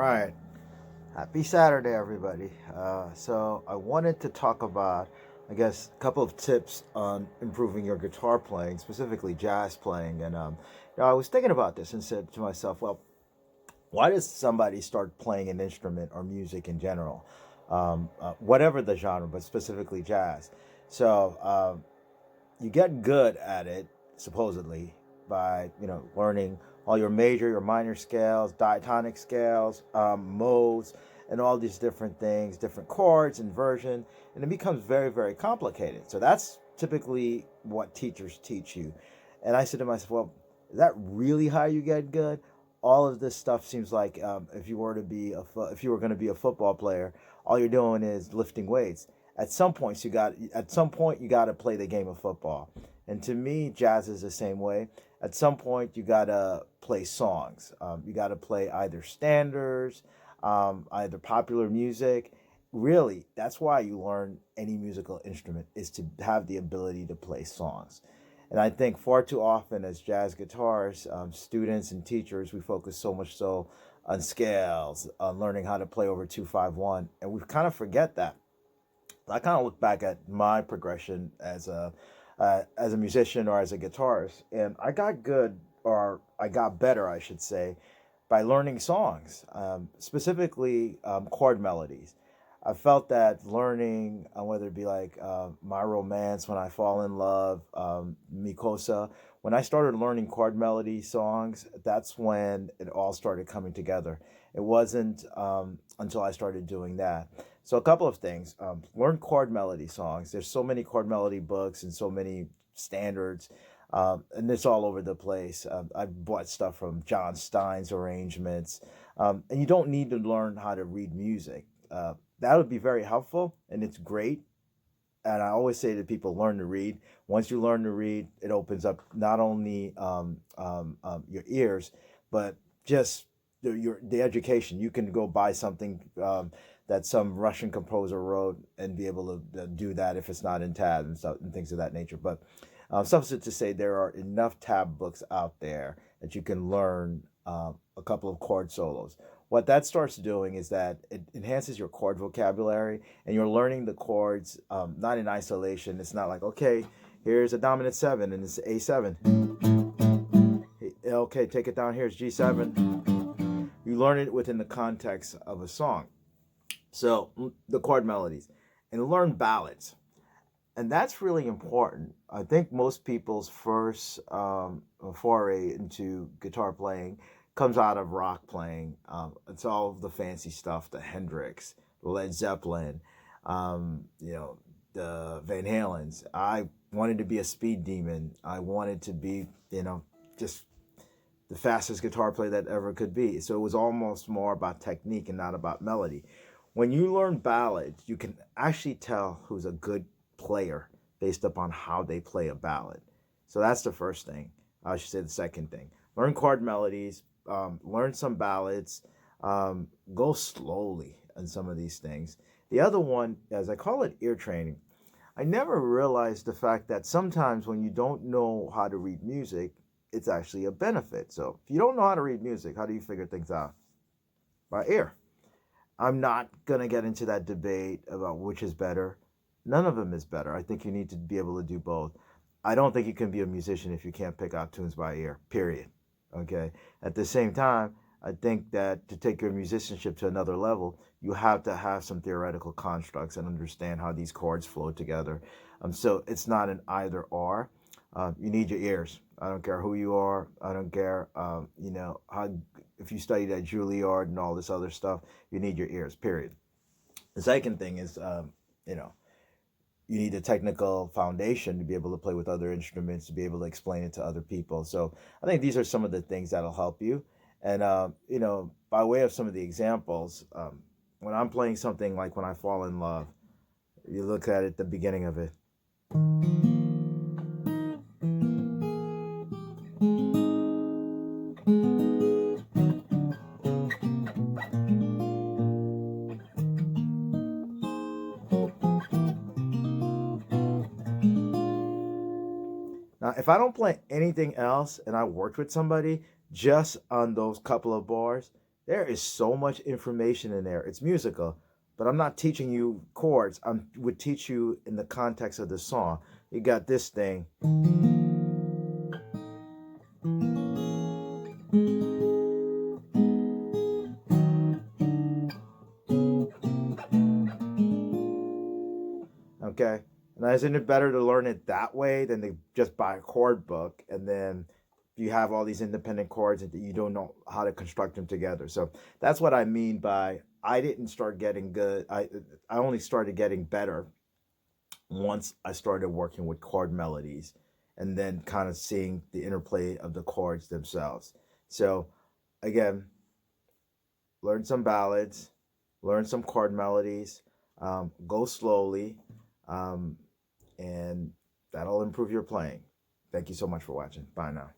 right. Happy Saturday, everybody. So I wanted to talk about, I guess, a couple of tips on improving your guitar playing, specifically jazz playing. And I was thinking about this and said to myself, well, why does somebody start playing an instrument or music in general, whatever the genre, but specifically jazz? So you get good at it supposedly by learning all your major, your minor scales, diatonic scales, modes, and all these different things, different chords, inversion, and it becomes very, very complicated. So that's typically what teachers teach you. And I said to myself, well, is that really how you get good? All of this stuff seems like if you were to be if you were going to be a football player, all you're doing is lifting weights. At some point you got to play the game of football. And to me, jazz is the same way. At some point you got to play songs. You got to play either standards, either popular music. Really, that's why you learn any musical instrument, is to have the ability to play songs. And I think far too often as jazz guitarists, students and teachers, we focus so much so on scales, on learning how to play over 251, and we kind of forget that. I kind of look back at my progression as a musician or as a guitarist, and I got good, or I got better, I should say, by learning songs, specifically chord melodies. I felt that learning, whether it be like My Romance, When I Fall in Love, Mikosa, when I started learning chord melody songs, that's when it all started coming together. It wasn't until I started doing that. So a couple of things. Learn chord melody songs. There's so many chord melody books and so many standards, and it's all over the place. I've bought stuff from John Stein's arrangements, and you don't need to learn how to read music. That would be very helpful, and it's great. And I always say to people, learn to read. Once you learn to read, it opens up not only your ears, but just the education. You can go buy something that some Russian composer wrote and be able to do that if it's not in tab and stuff and things of that nature. But suffice to say, there are enough tab books out there that you can learn a couple of chord solos. What that starts doing is that it enhances your chord vocabulary, and you're learning the chords not in isolation. It's not like, okay, here's a dominant 7 and it's A7. Okay, take it down, here's G7. You learn it within the context of a song. So the chord melodies, and learn ballads. And that's really important. I think most people's first foray into guitar playing comes out of rock playing. It's all of the fancy stuff, the Hendrix, the Led Zeppelin, the Van Halens. I wanted to be a speed demon. I wanted to be, just the fastest guitar player that ever could be. So it was almost more about technique and not about melody. When you learn ballads, you can actually tell who's a good player based upon how they play a ballad. So that's the first thing. I should say the second thing. Learn chord melodies, learn some ballads, go slowly on some of these things. The other one, as I call it, ear training. I never realized the fact that sometimes when you don't know how to read music, it's actually a benefit. So if you don't know how to read music, how do you figure things out? By ear. I'm not going to get into that debate about which is better. None of them is better. I think you need to be able to do both. I don't think you can be a musician if you can't pick out tunes by ear, period. Okay? At the same time, I think that to take your musicianship to another level, you have to have some theoretical constructs and understand how these chords flow together. So it's not an either or. You need your ears. I don't care who you are. I don't care, how, if you studied at Juilliard and all this other stuff, you need your ears, period. The second thing is, you need a technical foundation to be able to play with other instruments, to be able to explain it to other people. So I think these are some of the things that'll help you. And, by way of some of the examples, when I'm playing something like When I Fall in Love, you look at it, the beginning of it. Now, if I don't play anything else and I worked with somebody just on those couple of bars, There is so much information in there. It's musical, but I'm not teaching you chords. I would teach you in the context of the song. You got this thing. Okay. Now, isn't it better to learn it that way than to just buy a chord book and then you have all these independent chords and you don't know how to construct them together? So that's what I mean by I didn't start getting good. I only started getting better once I started working with chord melodies and then kind of seeing the interplay of the chords themselves. So again, learn some ballads, learn some chord melodies, go slowly, um, and that'll improve your playing. Thank you so much for watching. Bye now.